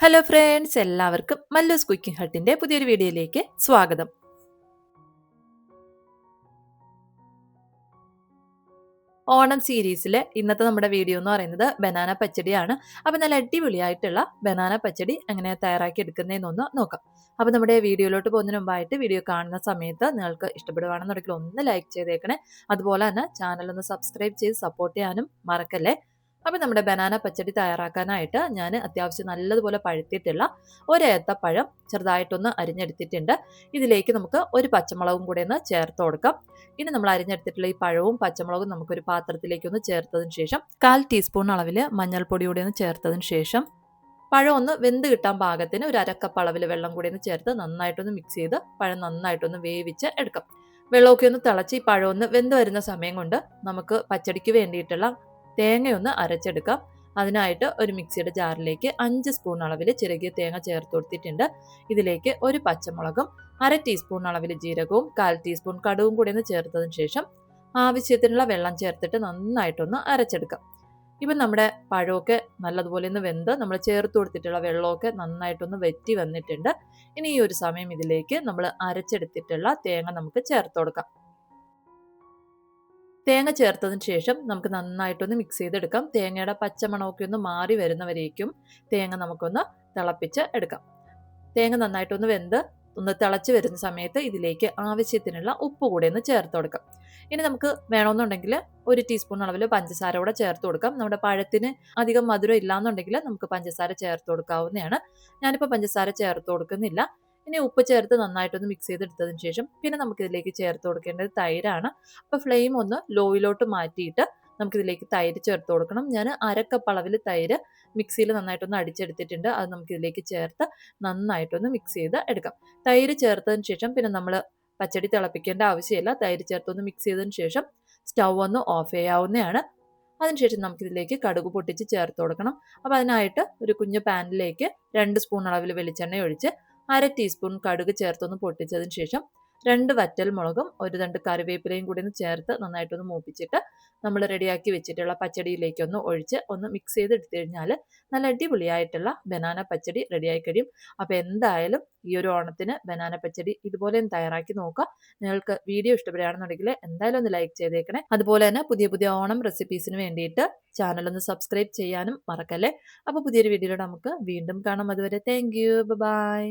Hello friends, എല്ലാവർക്കും Mallus cooking ഹട്ടിന്റെ പുതിയൊരു വീഡിയോയിലേക്ക് സ്വാഗതം. ഓണം സീരീസിലെ ഇന്നത്തെ നമ്മുടെ വീഡിയോ എന്ന് പറയുന്നത് ബനാന പച്ചടിയാണ്. അപ്പോൾ നല്ല അടിപൊളിയായിട്ടുള്ള ബനാന പച്ചടി എങ്ങനെ തയ്യാറാക്കി എടുക്കുന്നതെന്നൊന്ന് നോക്കാം. അപ്പോൾ നമ്മുടെ വീഡിയോയിലോട്ട് പോകുന്നതിന് മുമ്പായിട്ട് വീഡിയോ കാണുന്ന സമയത്ത് നിങ്ങൾക്ക് ഇഷ്ടപ്പെടുവാണെന്നുണ്ടെങ്കിൽ ഒന്ന് ലൈക്ക് ചെയ്തേക്കണേ. അതുപോലെ തന്നെ ചാനൽ ഒന്ന് സബ്സ്ക്രൈബ് ചെയ്ത് സപ്പോർട്ട് ചെയ്യാനും മറക്കല്ലേ. അപ്പോൾ നമ്മുടെ ബനാന പച്ചടി തയ്യാറാക്കാനായിട്ട് ഞാൻ അത്യാവശ്യം നല്ലതുപോലെ പഴുത്തിട്ടുള്ള ഒരു ഏത്തപ്പഴം ചെറുതായിട്ടൊന്ന് അരിഞ്ഞെടുത്തിട്ടുണ്ട്. ഇതിലേക്ക് നമുക്ക് ഒരു പച്ചമുളകും കൂടെ ഒന്ന് ചേർത്ത് കൊടുക്കാം. ഇനി നമ്മൾ അരിഞ്ഞെടുത്തിട്ടുള്ള ഈ പഴവും പച്ചമുളകും നമുക്കൊരു പാത്രത്തിലേക്ക് ഒന്ന് ചേർത്തതിന് ശേഷം 1/4 ടീസ്പൂൺ അളവിൽ മഞ്ഞൾപ്പൊടി കൂടി ഒന്ന് ചേർത്തതിന് ശേഷം പഴം ഒന്ന് വെന്ത് കിട്ടാൻ പാകത്തിന് ഒരു അരക്കപ്പ് അളവിൽ വെള്ളം കൂടി ഒന്ന് ചേർത്ത് നന്നായിട്ടൊന്ന് മിക്സ് ചെയ്ത് പഴം നന്നായിട്ടൊന്ന് വേവിച്ച് എടുക്കാം. വെള്ളമൊക്കെ ഒന്ന് തിളച്ച് ഈ പഴം ഒന്ന് വെന്ത് വരുന്ന സമയം കൊണ്ട് നമുക്ക് പച്ചടിക്ക് വേണ്ടിയിട്ടുള്ള തേങ്ങയൊന്ന് അരച്ചെടുക്കാം. അതിനായിട്ട് ഒരു മിക്സിയുടെ ജാറിലേക്ക് 5 സ്പൂൺ അളവിൽ ചിരകിയ തേങ്ങ ചേർത്ത് കൊടുത്തിട്ടുണ്ട്. ഇതിലേക്ക് ഒരു പച്ചമുളകും 1/2 ടീസ്പൂൺ അളവിൽ ജീരകവും 1/4 ടീസ്പൂൺ കടുവും കൂടി ഒന്ന് ചേർത്തതിന് ശേഷം ആവശ്യത്തിനുള്ള വെള്ളം ചേർത്തിട്ട് നന്നായിട്ടൊന്ന് അരച്ചെടുക്കാം. ഇപ്പം നമ്മുടെ പഴമൊക്കെ നല്ലതുപോലെ ഒന്ന് വെന്ത് നമ്മൾ ചേർത്ത് കൊടുത്തിട്ടുള്ള വെള്ളമൊക്കെ നന്നായിട്ടൊന്ന് വറ്റി വന്നിട്ടുണ്ട്. ഇനി ഈ ഒരു സമയം ഇതിലേക്ക് നമ്മൾ അരച്ചെടുത്തിട്ടുള്ള തേങ്ങ നമുക്ക് ചേർത്ത് കൊടുക്കാം. തേങ്ങ ചേർത്തതിന് ശേഷം നമുക്ക് നന്നായിട്ടൊന്ന് മിക്സ് ചെയ്തെടുക്കാം. തേങ്ങയുടെ പച്ചമണമൊക്കെ ഒന്ന് മാറി വരുന്നവരേക്കും തേങ്ങ നമുക്കൊന്ന് തിളപ്പിച്ച് എടുക്കാം. തേങ്ങ നന്നായിട്ടൊന്ന് വെന്ത് ഒന്ന് തിളച്ച് വരുന്ന സമയത്ത് ഇതിലേക്ക് ആവശ്യത്തിനുള്ള ഉപ്പ് കൂടെ ഒന്ന് ചേർത്ത് കൊടുക്കാം. ഇനി നമുക്ക് വേണമെന്നുണ്ടെങ്കിൽ ഒരു ടീസ്പൂൺ അളവിൽ പഞ്ചസാര കൂടെ ചേർത്ത് കൊടുക്കാം. നമ്മുടെ പഴത്തിന് അധികം മധുരം ഇല്ലാന്നുണ്ടെങ്കിൽ നമുക്ക് പഞ്ചസാര ചേർത്ത് കൊടുക്കാവുന്നതാണ്. ഞാനിപ്പോൾ പഞ്ചസാര ചേർത്ത് കൊടുക്കുന്നില്ല. ഇനി ഉപ്പ് ചേർത്ത് നന്നായിട്ടൊന്ന് മിക്സ് ചെയ്തെടുത്തതിന് ശേഷം പിന്നെ നമുക്കിതിലേക്ക് ചേർത്ത് കൊടുക്കേണ്ടത് തൈരാണ്. അപ്പോൾ ഫ്ലെയിം ഒന്ന് ലോയിലോട്ട് മാറ്റിയിട്ട് നമുക്കിതിലേക്ക് തൈര് ചേർത്ത് കൊടുക്കണം. ഞാൻ അരക്കപ്പ് അളവിൽ തൈര് മിക്സിയിൽ നന്നായിട്ടൊന്ന് അടിച്ചെടുത്തിട്ടുണ്ട്. അത് നമുക്കിതിലേക്ക് ചേർത്ത് നന്നായിട്ടൊന്ന് മിക്സ് ചെയ്ത് എടുക്കാം. തൈര് ചേർത്തതിന് ശേഷം പിന്നെ നമ്മൾ പച്ചടി തിളപ്പിക്കേണ്ട ആവശ്യമില്ല. തൈര് ചേർത്തൊന്ന് മിക്സ് ചെയ്തതിന് ശേഷം സ്റ്റൗ ഒന്ന് ഓഫ് ചെയ്യാവുന്നതാണ്. അതിനുശേഷം നമുക്കിതിലേക്ക് കടുക് പൊട്ടിച്ച് ചേർത്ത് കൊടുക്കണം. അപ്പോൾ അതിനായിട്ട് ഒരു കുഞ്ഞു പാനിലേക്ക് 2 സ്പൂൺ അളവിൽ വെളിച്ചെണ്ണ ഒഴിച്ച് 1/2 ടീസ്പൂൺ കടുക് ചേർത്തൊന്ന് പൊട്ടിച്ചതിന് ശേഷം 2 വറ്റൽ മുളകും ഒരു 2 കറിവേപ്പിലയും കൂടി ഒന്ന് ചേർത്ത് നന്നായിട്ടൊന്ന് മൂപ്പിച്ചിട്ട് നമ്മൾ റെഡിയാക്കി വെച്ചിട്ടുള്ള പച്ചടിയിലേക്കൊന്ന് ഒഴിച്ച് ഒന്ന് മിക്സ് ചെയ്തെടുത്തു കഴിഞ്ഞാൽ നല്ല അടിപൊളിയായിട്ടുള്ള ബനാന പച്ചടി റെഡിയായി കഴിയും. അപ്പോൾ എന്തായാലും ഈ ഒരു ഓണത്തിന് ബനാന പച്ചടി ഇതുപോലെ ഒന്ന് തയ്യാറാക്കി നോക്കുക. നിങ്ങൾക്ക് വീഡിയോ ഇഷ്ടപ്പെടുകയാണെന്നുണ്ടെങ്കിൽ എന്തായാലും ഒന്ന് ലൈക്ക് ചെയ്തേക്കണേ. അതുപോലെ തന്നെ പുതിയ പുതിയ ഓണം റെസിപ്പീസിന് വേണ്ടിയിട്ട് ചാനൽ ഒന്ന് സബ്സ്ക്രൈബ് ചെയ്യാനും മറക്കല്ലേ. അപ്പോൾ പുതിയൊരു വീഡിയോയിലൂടെ നമുക്ക് വീണ്ടും കാണാം. അതുവരെ താങ്ക് യു, ബൈ.